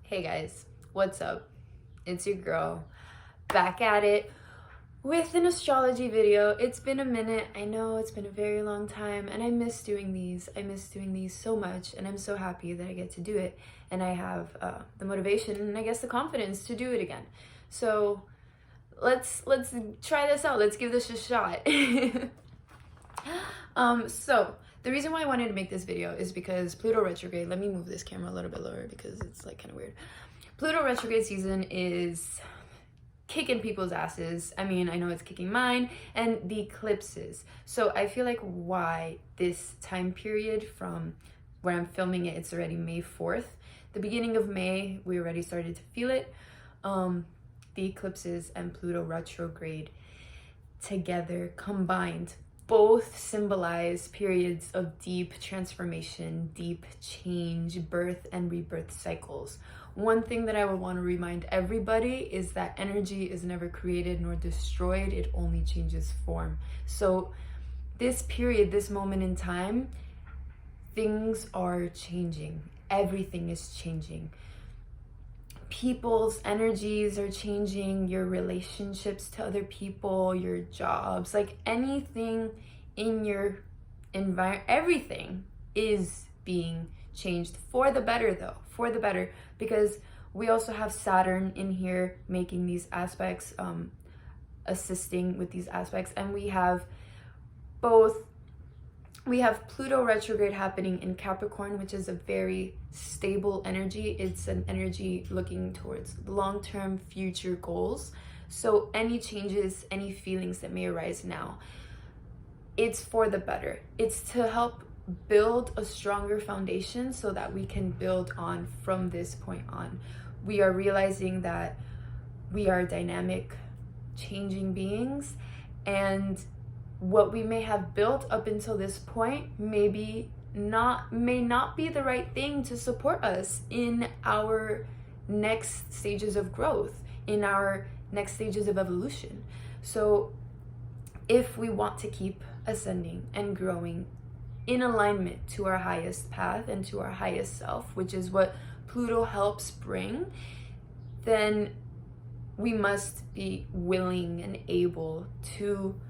Hey guys, what's up? It's your girl, back at it with an astrology video. It's been a minute. I know it's been a very long time and I miss doing these. I miss doing these so much and I'm so happy that I get to do it and I have the motivation and I guess the confidence to do it again. So let's try this out. Let's give this a shot. So the reason why I wanted to make this video is because Pluto retrograde, let me move this camera a little bit lower because it's like kind of weird. Pluto retrograde season is kicking people's asses. I mean, I know it's kicking mine, and the eclipses. So I feel like why this time period from where I'm filming it, it's already May 4th. The beginning of May, we already started to feel it. The eclipses and Pluto retrograde together combined both symbolize periods of deep transformation, deep change, birth and rebirth cycles. One thing that I would want to remind everybody is that energy is never created nor destroyed, it only changes form. So this period, this moment in time, things are changing. Everything is changing. People's energies are changing, your relationships to other people, your jobs, like anything in your environment, everything is being changed for the better though, for the better, because we also have Saturn in here making these aspects, assisting with these aspects, and we have Pluto retrograde happening in Capricorn, which is a very stable energy. It's an energy looking towards long-term future goals. So any changes, any feelings that may arise now, it's for the better. It's to help build a stronger foundation so that we can build on from this point on. We are realizing that we are dynamic, changing beings, and what we may have built up until this point may not be the right thing to support us in our next stages of growth, in our next stages of evolution. So if we want to keep ascending and growing in alignment to our highest path and to our highest self, which is what Pluto helps bring, then we must be willing and able to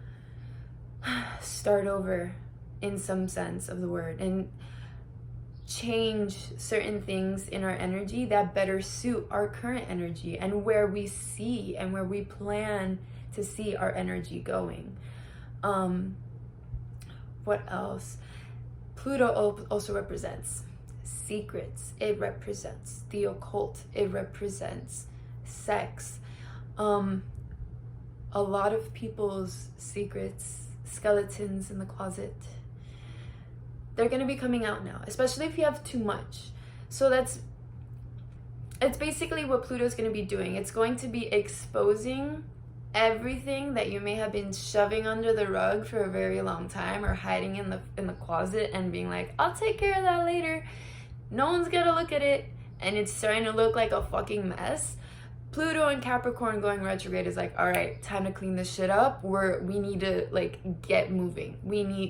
start over in some sense of the word and change certain things in our energy that better suit our current energy and where we see and where we plan to see our energy going. What else? Pluto also represents secrets. It represents the occult. It represents sex. A lot of people's secrets, skeletons in the closet, they're going to be coming out now, especially if you have too much. So it's basically what Pluto's going to be doing. It's going to be exposing everything that you may have been shoving under the rug for a very long time or hiding in the closet and being like, I'll take care of that later. No one's going to look at it and it's starting to look like a fucking mess. Pluto and Capricorn going retrograde is like, all right, time to clean this shit up. We need to like get moving.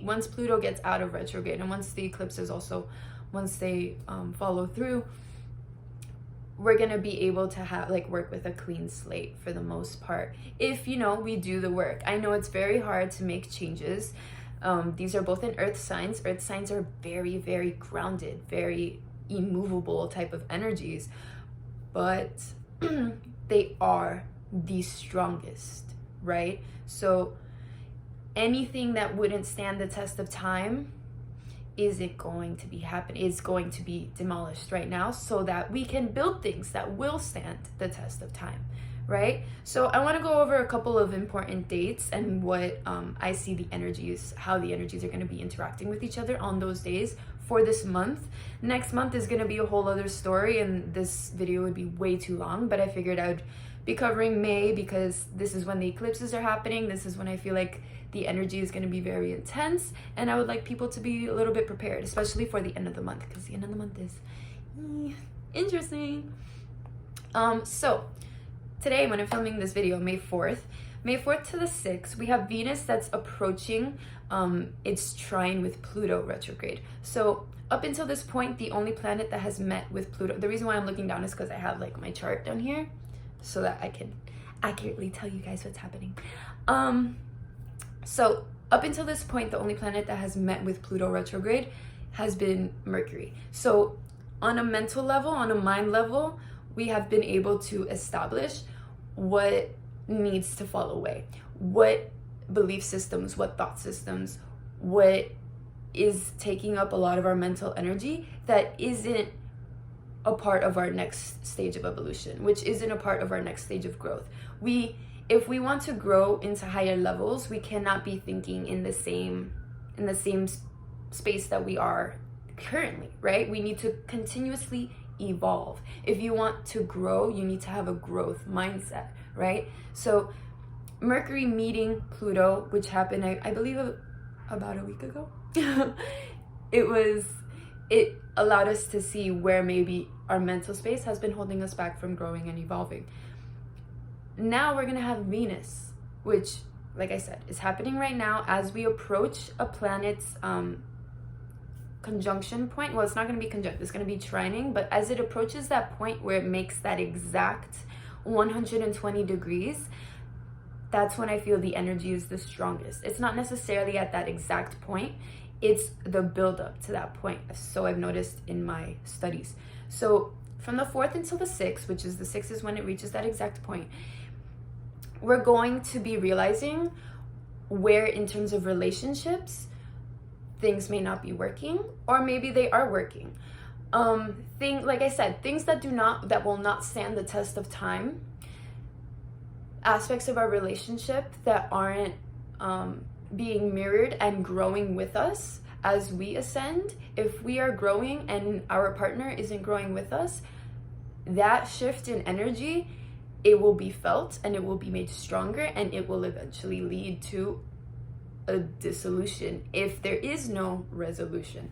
Once Pluto gets out of retrograde and once the eclipses also, once they follow through, we're gonna be able to have work with a clean slate for the most part. If we do the work. I know it's very hard to make changes. These are both in earth signs. Earth signs are very, very grounded, very immovable type of energies, but they are the strongest, right? So anything that wouldn't stand the test of time isn't going to be happening. It's going to be demolished right now so that we can build things that will stand the test of time, right? So I want to go over a couple of important dates and what I see the energies, how the energies are going to be interacting with each other on those days for this month. Next month is going to be a whole other story and this video would be way too long, but I figured I would be covering May because this is when the eclipses are happening. This is when I feel like the energy is going to be very intense and I would like people to be a little bit prepared, especially for the end of the month because the end of the month is interesting. So today when I'm filming this video, May 4th to the 6th, we have Venus that's approaching its trine with Pluto retrograde. So up until this point, the only planet that has met with Pluto, the reason why I'm looking down is because I have like my chart down here so that I can accurately tell you guys what's happening. So up until this point, the only planet that has met with Pluto retrograde has been Mercury. So on a mental level, on a mind level, we have been able to establish what needs to fall away, what belief systems, what thought systems, what is taking up a lot of our mental energy that isn't a part of our next stage of evolution, which isn't a part of our next stage of growth. If we want to grow into higher levels, we cannot be thinking in the same space that we are currently, right? We need to continuously evolve. If you want to grow, you need to have a growth mindset, right? So Mercury meeting Pluto, which happened, I believe about a week ago, it allowed us to see where maybe our mental space has been holding us back from growing and evolving. Now we're gonna have Venus, which, like I said, is happening right now as we approach a planet's conjunction point. Well, it's not gonna be conjunct, it's gonna be trining, but as it approaches that point where it makes that exact 120 degrees, that's when I feel the energy is the strongest. It's not necessarily at that exact point, it's the buildup to that point. So I've noticed in my studies. So from the 4th until the 6th, which is the 6th is when it reaches that exact point, we're going to be realizing where in terms of relationships, things may not be working, or maybe they are working. Like I said, things that will not stand the test of time, aspects of our relationship that aren't being mirrored and growing with us as we ascend. If we are growing and our partner isn't growing with us, that shift in energy, it will be felt and it will be made stronger, and it will eventually lead to a dissolution if there is no resolution.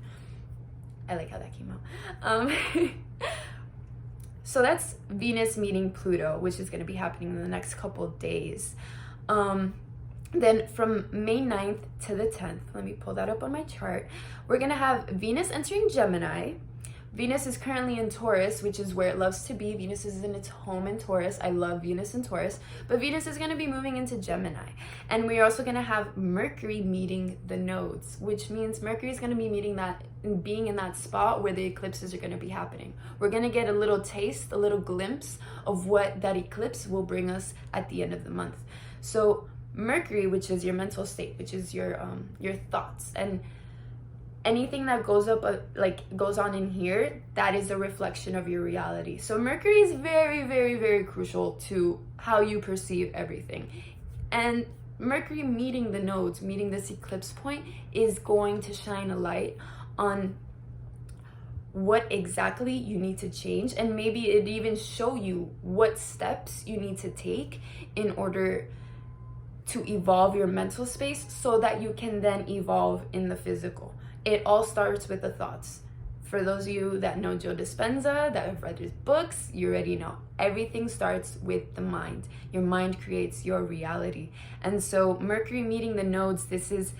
I like how that came out. So that's Venus meeting Pluto, which is going to be happening in the next couple of days. Then from May 9th to the 10th, let me pull that up on my chart, we're going to have Venus entering Gemini. Venus is currently in Taurus, which is where it loves to be. Venus is in its home in Taurus. I love Venus in Taurus. But Venus is going to be moving into Gemini. And we're also going to have Mercury meeting the nodes, which means Mercury is going to be being in that spot where the eclipses are going to be happening. We're going to get a little taste, a little glimpse of what that eclipse will bring us at the end of the month. So Mercury, which is your mental state, which is your thoughts, and anything that goes on in here, that is a reflection of your reality. So Mercury is very, very, very crucial to how you perceive everything. And Mercury meeting the nodes, meeting this eclipse point, is going to shine a light on what exactly you need to change, and maybe it even show you what steps you need to take in order to evolve your mental space so that you can then evolve in the physical. It all starts with the thoughts. For those of you that know Joe Dispenza, that have read his books, you already know. Everything starts with the mind. Your mind creates your reality. And so Mercury meeting the nodes, this is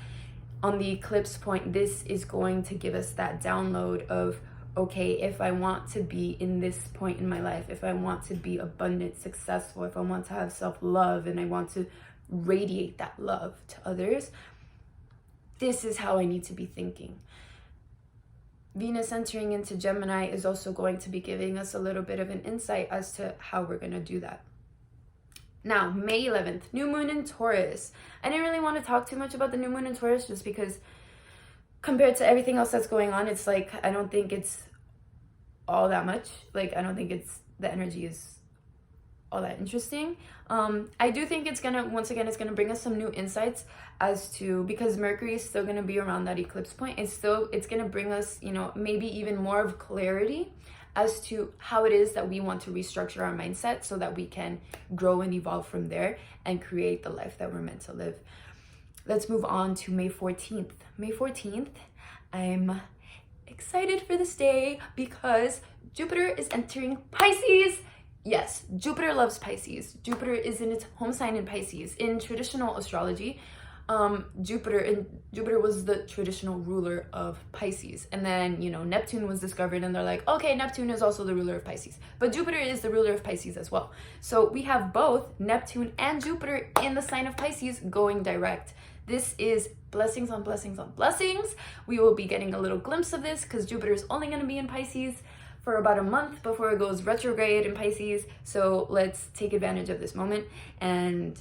on the eclipse point, this is going to give us that download of, okay, if I want to be in this point in my life, if I want to be abundant, successful, if I want to have self-love and I want to radiate that love to others, this is how I need to be thinking. Venus entering into Gemini is also going to be giving us a little bit of an insight as to how we're going to do that. Now, May 11th, new moon in Taurus. I didn't really want to talk too much about the new moon in Taurus just because compared to everything else that's going on, it's like, I don't think it's all that much. Like, I don't think the energy is all that interesting. I do think it's gonna, once again, it's gonna bring us some new insights as to, because Mercury is still gonna be around that eclipse point. It's gonna bring us, maybe even more of clarity as to how it is that we want to restructure our mindset so that we can grow and evolve from there and create the life that we're meant to live. Let's move on to May 14th. May 14th, I'm excited for this day because Jupiter is entering Pisces. Yes, Jupiter loves Pisces. Jupiter is in its home sign in Pisces. In traditional astrology, Jupiter was the traditional ruler of Pisces, and then Neptune was discovered, and they're like, okay, Neptune is also the ruler of Pisces, but Jupiter is the ruler of Pisces as well. So we have both Neptune and Jupiter in the sign of Pisces going direct. This is blessings on blessings on blessings. We will be getting a little glimpse of this because Jupiter is only going to be in Pisces for about a month before it goes retrograde in Pisces. So let's take advantage of this moment and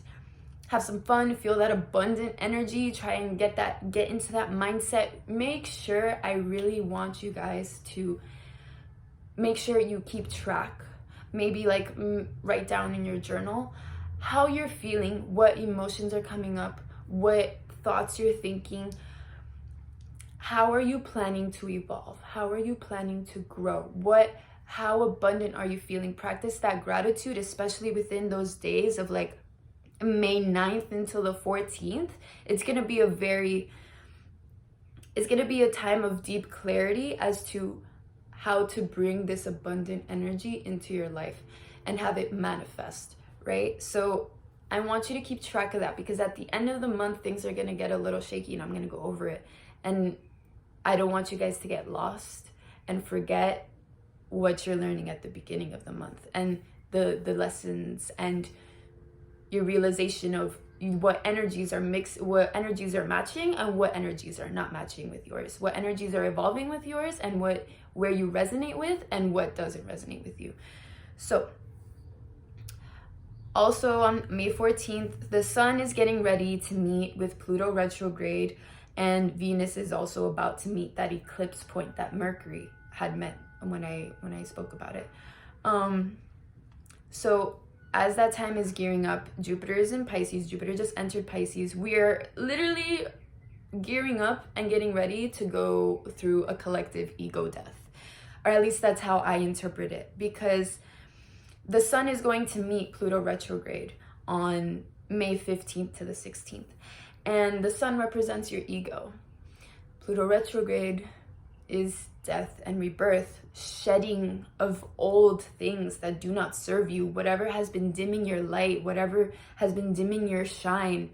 have some fun, feel that abundant energy, try and get into that mindset. Make sure, I really want you guys to make sure you keep track. Maybe like write down in your journal how you're feeling, what emotions are coming up, what thoughts you're thinking. How are you planning to evolve? How are you planning to grow? How abundant are you feeling? Practice that gratitude, especially within those days of like May 9th until the 14th. It's going to be a time of deep clarity as to how to bring this abundant energy into your life and have it manifest, right? So I want you to keep track of that, because at the end of the month, things are going to get a little shaky, and I'm going to go over it. And I don't want you guys to get lost and forget what you're learning at the beginning of the month, and the lessons, and your realization of what energies are mixed, what energies are matching, and what energies are not matching with yours, what energies are evolving with yours, and where you resonate with and what doesn't resonate with you. So also on May 14th, the sun is getting ready to meet with Pluto retrograde, and Venus is also about to meet that eclipse point that Mercury had met when I spoke about it. So as that time is gearing up, Jupiter is in Pisces. Jupiter just entered Pisces. We're literally gearing up and getting ready to go through a collective ego death. Or at least that's how I interpret it, because the sun is going to meet Pluto retrograde on May 15th to the 16th. And the sun represents your ego. Pluto retrograde is death and rebirth, shedding of old things that do not serve you, whatever has been dimming your light, whatever has been dimming your shine.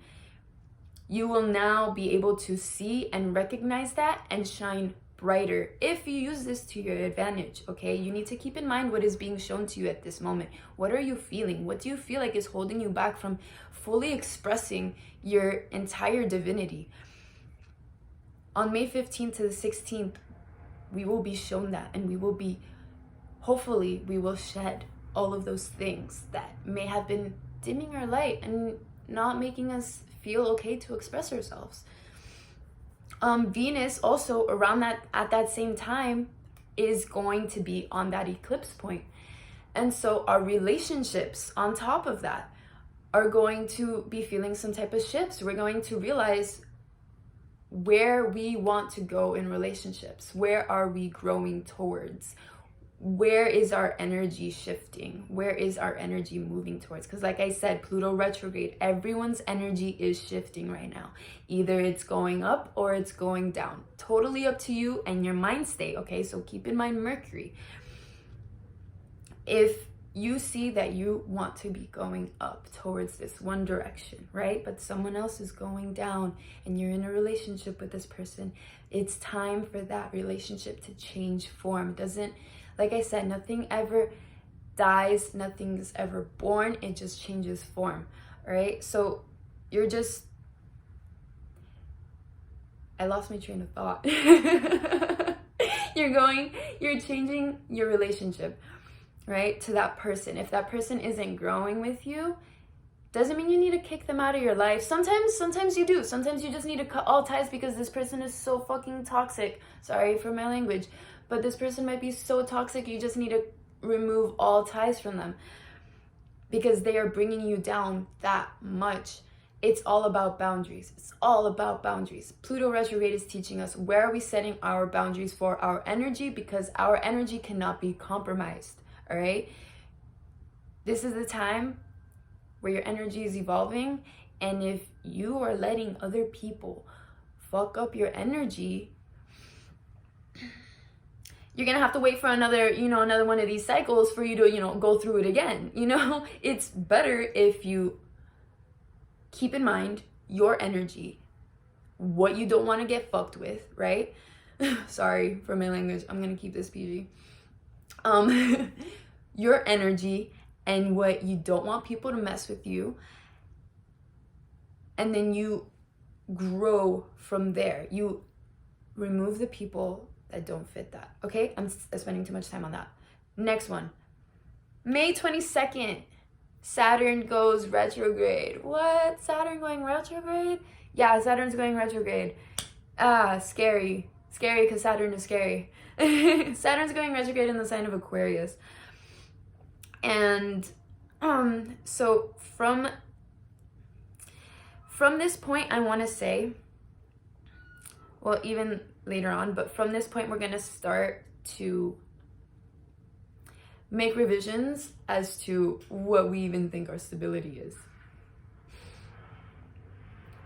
You will now be able to see and recognize that and shine brighter if you use this to your advantage. Okay, you need to keep in mind what is being shown to you at this moment. What are you feeling? What do you feel like is holding you back from fully expressing your entire divinity? On May 15th to the 16th, we will be shown that, and hopefully we will shed all of those things that may have been dimming our light and not making us feel okay to express ourselves. Venus also at that same time is going to be on that eclipse point. And so our relationships on top of that are going to be feeling some type of shifts. We're going to realize where we want to go in relationships. Where are we growing towards? Where is our energy shifting? Where is our energy moving towards? Because like I said, Pluto retrograde, everyone's energy is shifting right now. Either it's going up or it's going down. Totally up to you and your mind state, okay? So keep in mind Mercury. If you see that you want to be going up towards this one direction, right? But someone else is going down and you're in a relationship with this person, it's time for that relationship to change form. Like I said, nothing ever dies, nothing's ever born, it just changes form, all right? So I lost my train of thought. You're changing your relationship, right, to that person. If that person isn't growing with you, doesn't mean you need to kick them out of your life. Sometimes you do. Sometimes you just need to cut all ties because this person is so fucking toxic. Sorry for my language. But this person might be so toxic, you just need to remove all ties from them because they are bringing you down that much. It's all about boundaries. It's all about boundaries. Pluto retrograde is teaching us where are we setting our boundaries for our energy, because our energy cannot be compromised, all right? This is the time where your energy is evolving, and if you are letting other people fuck up your energy, you're gonna have to wait for another one of these cycles for you to, go through it again. It's better if you keep in mind your energy, what you don't want to get fucked with, right? Sorry for my language. I'm going to keep this PG. Your energy and what you don't want people to mess with you. And then you grow from there. You remove the people that don't fit that. Okay? I'm spending too much time on that. Next one. May 22nd. Saturn goes retrograde. What? Saturn going retrograde? Yeah, Saturn's going retrograde. Scary. Scary because Saturn is scary. Saturn's going retrograde in the sign of Aquarius. And so from this point, I want to say, well, even later on, but from this point, we're going to start to make revisions as to what we even think our stability is.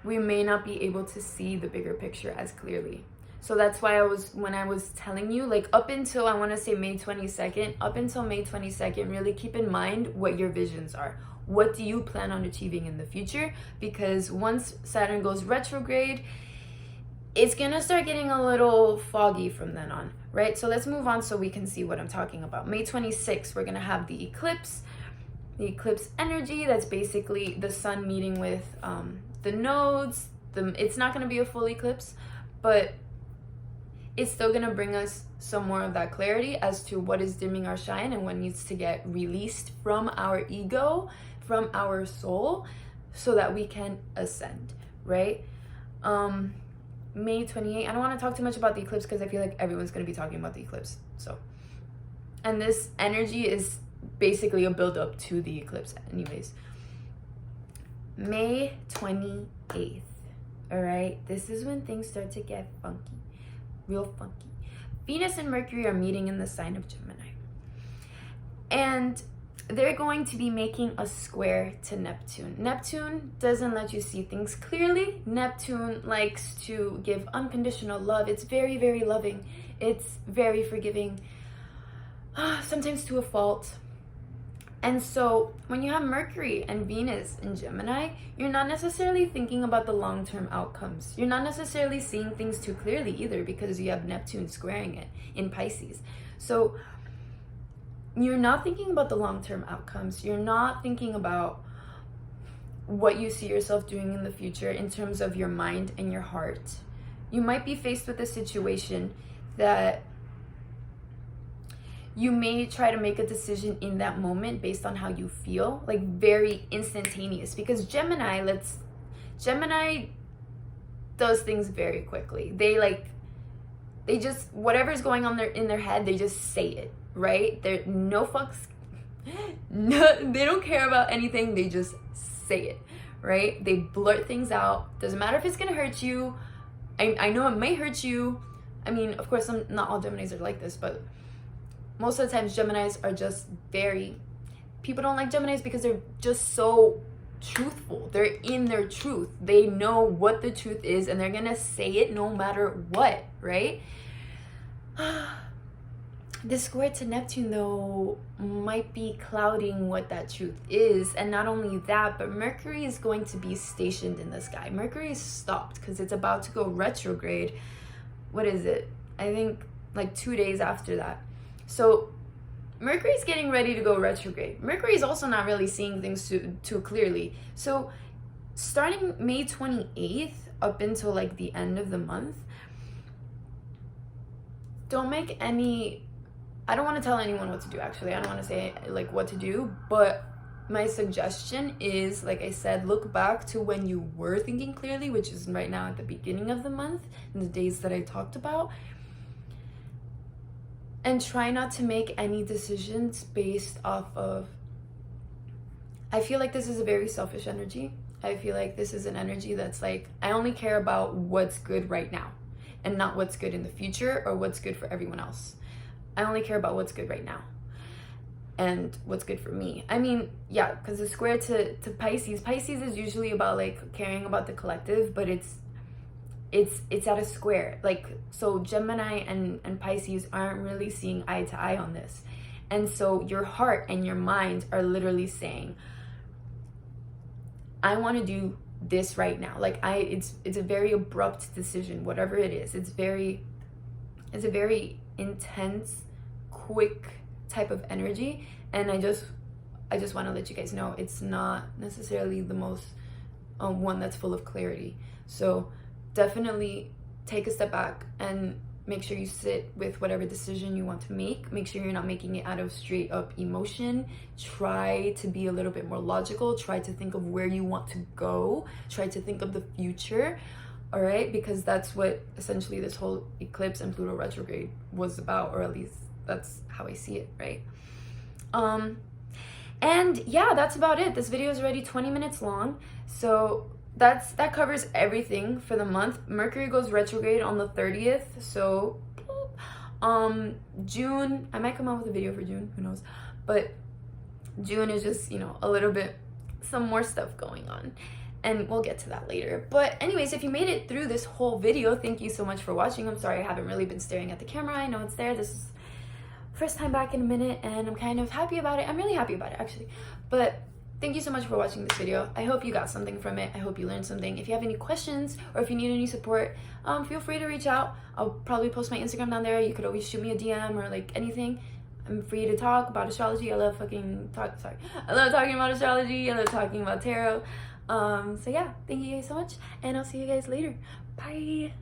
We may not be able to see the bigger picture as clearly. So that's why when I was telling you, like up until I want to say May 22nd, up until May 22nd, really keep in mind what your visions are. What do you plan on achieving in the future? Because once Saturn goes retrograde, it's going to start getting a little foggy from then on, right? So let's move on so we can see what I'm talking about. May 26th, we're going to have the eclipse energy. That's basically the sun meeting with the nodes. It's not going to be a full eclipse, but it's still going to bring us some more of that clarity as to what is dimming our shine and what needs to get released from our ego, from our soul, so that we can ascend, right? May 28th, I don't want to talk too much about the eclipse because I feel like everyone's going to be talking about the eclipse. So, and this energy is basically a build up to the eclipse anyways. May 28th, all right? This is when things start to get funky, real funky. Venus and Mercury are meeting in the sign of Gemini. And they're going to be making a square to Neptune. Neptune doesn't let you see things clearly. Neptune likes to give unconditional love. It's very, very loving. It's very forgiving, sometimes to a fault. And so when you have Mercury and Venus in Gemini, you're not necessarily thinking about the long-term outcomes. You're not necessarily seeing things too clearly either because you have Neptune squaring it in Pisces. So you're not thinking about the long-term outcomes. You're not thinking about what you see yourself doing in the future in terms of your mind and your heart. You might be faced with a situation that you may try to make a decision in that moment based on how you feel, like very instantaneous, because Gemini does things very quickly. They just, whatever's going on in their head, they just say it, right? They're no fucks, no, they don't care about anything, they just say it, right? They blurt things out. Doesn't matter if it's gonna hurt you. I know it may hurt you. I mean, of course, not all Geminis are like this, but most of the times Geminis are just people don't like Geminis because they're just so truthful. They're in their truth. They know what the truth is and they're gonna say it no matter what, right? This square to Neptune, though, might be clouding what that truth is. And not only that, but Mercury is going to be stationed in the sky. Mercury is stopped because it's about to go retrograde. What is it? I think like 2 days after that. So Mercury's getting ready to go retrograde. Mercury's also not really seeing things too clearly. So starting May 28th up until like the end of the month, don't make any... I don't want to tell anyone what to do, actually. I don't want to say like what to do, but my suggestion is, like I said, look back to when you were thinking clearly, which is right now at the beginning of the month, in the days that I talked about, and try not to make any decisions based off of... I feel like this is a very selfish energy. I feel like this is an energy that's like, I only care about what's good right now and not what's good in the future or what's good for everyone else. I only care about what's good right now and what's good for me. I mean, yeah, because the square to Pisces is usually about like caring about the collective, but it's at a square. Like, so Gemini and Pisces aren't really seeing eye to eye on this. And so your heart and your mind are literally saying, I want to do this right now. Like it's a very abrupt decision, whatever it is. It's a very intense, quick type of energy, and I just want to let you guys know it's not necessarily the most one that's full of clarity. So definitely take a step back and make sure you sit with whatever decision you want to make. Make sure you're not making it out of straight up emotion. Try to be a little bit more logical. Try to think of where you want to go. Try to think of the future. All right, because that's what essentially this whole eclipse and Pluto retrograde was about, or at least that's how I see it, right? And yeah, that's about it. This video is already 20 minutes long, so that covers everything for the month. Mercury goes retrograde on the 30th, so June, I might come out with a video for June, who knows, but June is just, you know, a little bit, some more stuff going on, and we'll get to that later. But anyways, if you made it through this whole video, thank you so much for watching. I'm sorry I haven't really been staring at the camera. I know it's there. This is first time back in a minute, and I'm kind of happy about it. I'm really happy about it, actually. But thank you so much for watching this video. I hope you got something from it. I hope you learned something. If you have any questions or if you need any support, feel free to reach out. I'll probably post my Instagram down there. You could always shoot me a DM or like anything. I'm free to talk about astrology. I love talking about astrology. I love talking about tarot. So yeah, thank you guys so much, and I'll see you guys later. Bye.